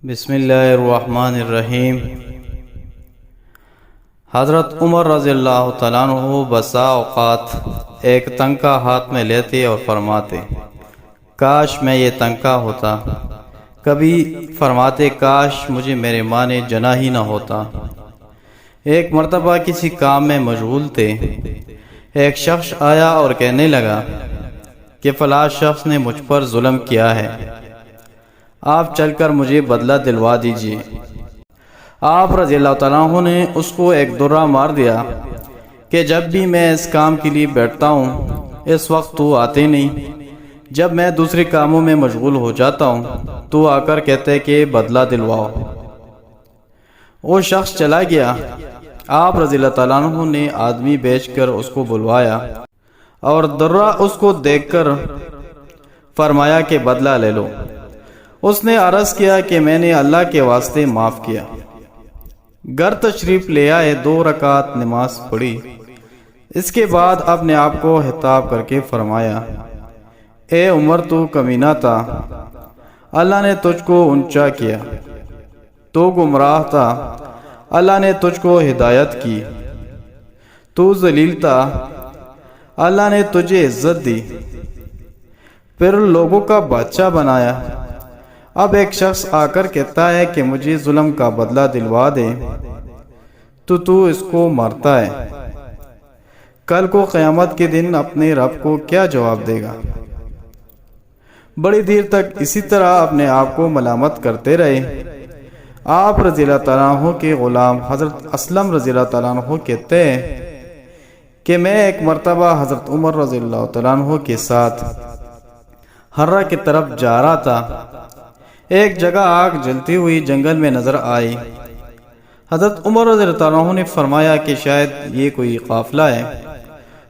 بسم اللہ الرحمن الرحیم۔ حضرت عمر رضی اللہ تعالیٰ عنہ بسا اوقات ایک تنکا ہاتھ میں لیتے اور فرماتے، کاش میں یہ تنکا ہوتا۔ کبھی فرماتے، کاش مجھے میرے ماں نے جنا ہی نہ ہوتا۔ ایک مرتبہ کسی کام میں مشغول تھے، ایک شخص آیا اور کہنے لگا کہ فلاں شخص نے مجھ پر ظلم کیا ہے، آپ چل کر مجھے بدلہ دلوا دیجیے۔ آپ رضی اللہ تعالیٰ عنہ نے اس کو ایک درہ مار دیا کہ جب بھی میں اس کام کے لیے بیٹھتا ہوں اس وقت تو آتے نہیں، جب میں دوسرے کاموں میں مشغول ہو جاتا ہوں تو آ کر کہتے کہ بدلہ دلواؤ۔ وہ شخص چلا گیا۔ آپ رضی اللہ تعالیٰ عنہ نے آدمی بھیج کر اس کو بلوایا اور درہ اس کو دیکھ کر فرمایا کہ بدلہ لے لو۔ اس نے عرض کیا کہ میں نے اللہ کے واسطے معاف کیا۔ گھر تشریف لے آئے، 2 رکعت نماز پڑھی۔ اس کے بعد اپنے آپ کو خطاب کر کے فرمایا، اے عمر تو کمینہ تھا، اللہ نے تجھ کو اونچا کیا۔ تو گمراہ تھا، اللہ نے تجھ کو ہدایت کی۔ تو ذلیل تھا، اللہ نے تجھے عزت دی، پھر لوگوں کا بادشاہ بنایا۔ اب ایک شخص آ کر کہتا ہے کہ مجھے ظلم کا بدلہ دلوا دے تو اس کو مارتا ہے۔ کل کو قیامت کے دن اپنے رب کو کیا جواب دے گا؟ بڑی دیر تک اسی طرح اپنے آپ کو ملامت کرتے رہے۔ آپ رضی اللہ تعالیٰ عنہ کے غلام حضرت اسلم رضی اللہ تعالیٰ عنہ کہتے ہیں کہ میں ایک مرتبہ حضرت عمر رضی اللہ تعالیٰ عنہ کے ساتھ ہرہ کی طرف جا رہا تھا۔ ایک جگہ آگ جلتی ہوئی جنگل میں نظر آئی۔ حضرت عمر رضی اللہ عنہ نے فرمایا کہ شاید یہ کوئی قافلہ ہے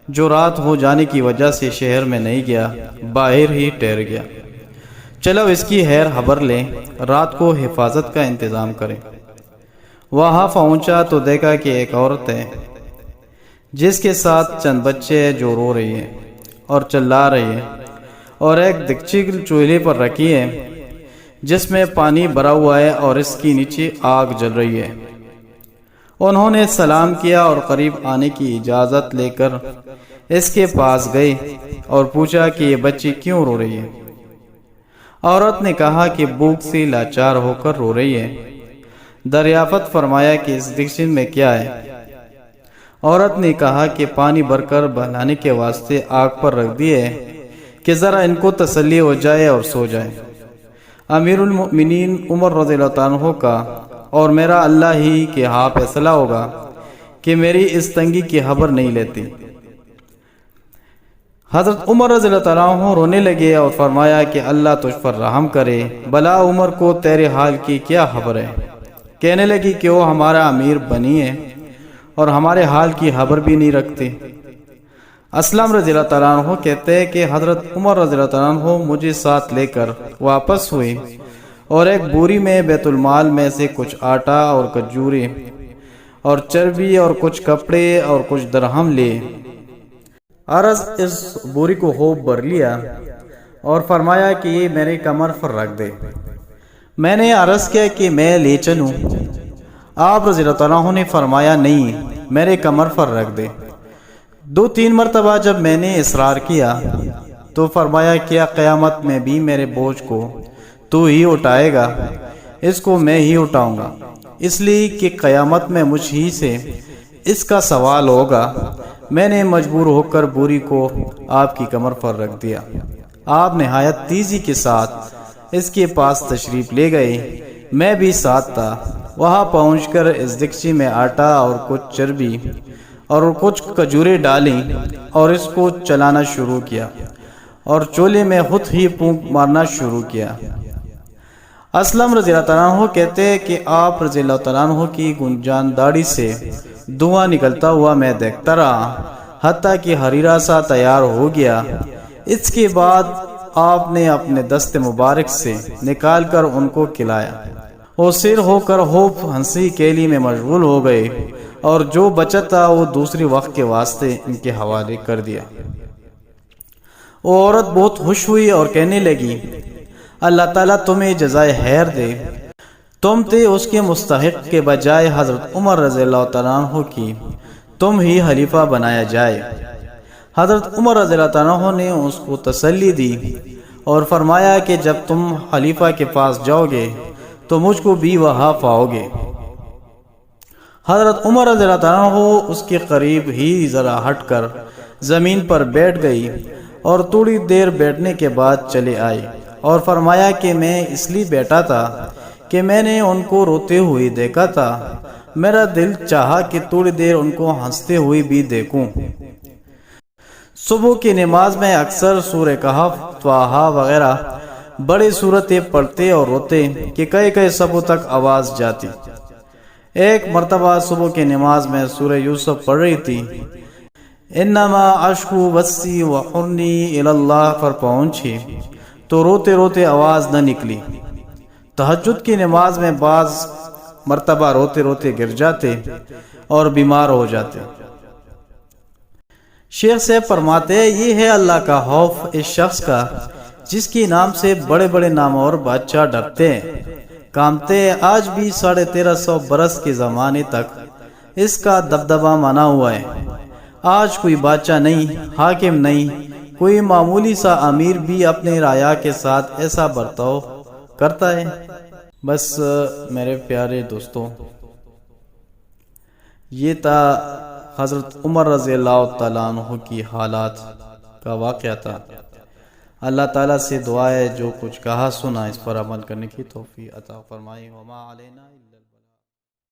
جو رات ہو جانے کی وجہ سے شہر میں نہیں گیا، باہر ہی ٹھہر گیا۔ چلو اس کی خیر خبر لیں، رات کو حفاظت کا انتظام کریں۔ وہاں پہنچا تو دیکھا کہ ایک عورت ہے جس کے ساتھ چند بچے ہیں جو رو رہی ہے اور چلا رہی ہے، اور ایک دیگچی چولہے پر رکھی ہے جس میں پانی بھرا ہوا ہے اور اس کے نیچے آگ جل رہی ہے۔ انہوں نے سلام کیا اور قریب آنے کی اجازت لے کر اس کے پاس گئے اور پوچھا کہ یہ بچی کیوں رو رہی ہے؟ عورت نے کہا کہ بھوک سے لاچار ہو کر رو رہی ہے۔ دریافت فرمایا کہ اس دیگچی میں کیا ہے؟ عورت نے کہا کہ پانی بھر کر بہلانے کے واسطے آگ پر رکھ دیے کہ ذرا ان کو تسلی ہو جائے اور سو جائے۔ امیر المؤمنین عمر رضی اللہ عنہ کا اور میرا اللہ ہی کے ہاں فیصلہ ہوگا کہ میری اس تنگی کی خبر نہیں لیتی۔ حضرت عمر رضی اللہ عنہ رونے لگے اور فرمایا کہ اللہ تجھ پر رحم کرے، بلا عمر کو تیرے حال کی کیا خبر ہے؟ کہنے لگی کہ وہ ہمارا امیر بنی ہے اور ہمارے حال کی خبر بھی نہیں رکھتے۔ اسلم رضی اللہ تعالیٰ عنہ کہتے ہیں کہ حضرت عمر رضی اللہ تعالیٰ عنہ مجھے ساتھ لے کر واپس ہوئے اور ایک بوری میں بیت المال میں سے کچھ آٹا اور کھجوریں اور چربی اور کچھ کپڑے اور کچھ درہم لیے۔ عرض اس بوری کو خوب بھر لیا اور فرمایا کہ یہ میرے کمر پر رکھ دے۔ میں نے عرض کیا کہ میں لے چلوں؟ آپ رضی اللہ تعالیٰ عنہ نے فرمایا نہیں، میرے کمر پر رکھ دے۔ 2-3 مرتبہ جب میں نے اصرار کیا تو فرمایا کیا قیامت میں بھی میرے بوجھ کو تو ہی اٹھائے گا؟ اس کو میں ہی اٹھاؤں گا، اس لیے کہ قیامت میں مجھ ہی سے اس کا سوال ہوگا۔ میں نے مجبور ہو کر بوری کو آپ کی کمر پر رکھ دیا۔ آپ نہایت تیزی کے ساتھ اس کے پاس تشریف لے گئے، میں بھی ساتھ تھا۔ وہاں پہنچ کر اس دیگچی میں آٹا اور کچھ چربی اور کچھ کھجوریں ڈالیں اور اس کو چلانا شروع کیا اور چولہے میں خود ہی پھونک مارنا شروع کیا۔ اسلم رضی اللہ تعالیٰ عنہ کہتے ہیں کہ آپ رضی اللہ تعالیٰ عنہ کی گنجان داڑھی سے دھواں نکلتا ہوا میں دیکھتا رہا حتیٰ کہ حریرہ سا تیار ہو گیا۔ اس کے بعد آپ نے اپنے دست مبارک سے نکال کر ان کو کھلایا۔ وہ سیر ہو کر خوب ہنسی کیلی میں مشغول ہو گئے اور جو بچا تھا وہ دوسری وقت کے واسطے ان کے حوالے کر دیا۔ وہ عورت بہت خوش ہوئی اور کہنے لگی، اللہ تعالیٰ تمہیں جزائے خیر دے، تم تھے اس کے مستحق کے بجائے حضرت عمر رضی اللہ تعالیٰ عنہ کی تم ہی خلیفہ بنایا جائے۔ حضرت عمر رضی اللہ تعالیٰ عنہ نے اس کو تسلی دی اور فرمایا کہ جب تم خلیفہ کے پاس جاؤ گے تو مجھ کو بھی وہاں پاؤ گے۔ حضرت عمر رضی اللہ تعالیٰ عنہ اس کے قریب ہی ذرا ہٹ کر زمین پر بیٹھ گئی اور تھوڑی دیر بیٹھنے کے بعد چلے آئے اور فرمایا کہ میں اس لیے بیٹھا تھا کہ میں نے ان کو روتے ہوئے دیکھا تھا، میرا دل چاہا کہ تھوڑی دیر ان کو ہنستے ہوئے بھی دیکھوں۔ صبح کی نماز میں اکثر سورہ کہف، طٰہٰ وغیرہ بڑی صورتیں پڑھتے اور روتے کہ کئی کئی صبح تک آواز جاتی۔ ایک مرتبہ صبح کی نماز میں سورہ یوسف پڑھ رہی تھی، انما اشکو بثی وحزنی الی اللہ پر پہنچی تو روتے روتے آواز نہ نکلی۔ تہجد کی نماز میں بعض مرتبہ روتے روتے گر جاتے اور بیمار ہو جاتے۔ شیخ سے فرماتے یہ ہے اللہ کا خوف اس شخص کا جس کے نام سے بڑے بڑے نامور بادشاہ ڈرتے ہیں، کامتے آج بھی 1350 برس کے زمانے تک اس کا دبدبہ مانا ہوا ہے۔ آج کوئی بادشاہ نہیں، حاکم نہیں، کوئی معمولی سا امیر بھی اپنے رعایا کے ساتھ ایسا برتاؤ کرتا ہے۔ بس میرے پیارے دوستوں، یہ تھا حضرت عمر رضی اللہ تعالیٰ عنہ کی حالات کا واقعہ تھا۔ اللہ تعالیٰ سے دعا ہے جو کچھ کہا سنا اس پر عمل کرنے کی توفیق عطا فرمائے۔ وما علینا